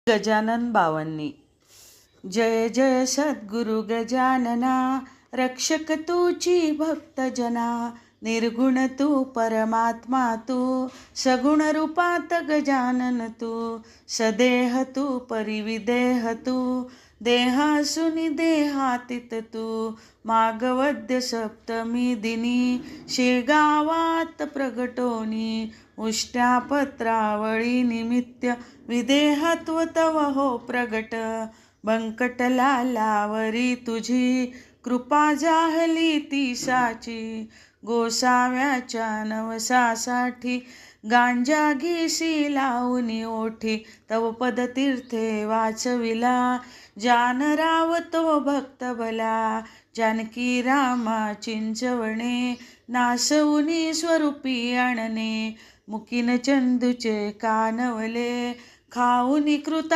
गजानन बावन्नी. जय जय सद्गुरु गजानना, रक्षक तूची भक्तजना. निर्गुण तू परमात्मा तू, सगुण रूपात गजानन तू. सदेह तू परिविदेह तू, देहासुनी देहातीत तू. मागवद्य सप्तमी दिनी, शेगावात प्रगटोनी. उष्ट्या पत्रावळी निमित्य, विदेहत्व तव हो प्रगट. बंकटला लावरी तुझी, कृपा जाहली ती साची. गोसाव्याच्या नवसासाठी, गांजा घिसी लावूनी ओठी. तव पदतीर्थे वाचविला, जानराव तो भक्त भला. जानकी रामा चिंचवणे, नासवुनी स्वरूपी आणणे. मुकीन चंदूचे कानवले, खाऊनी कृता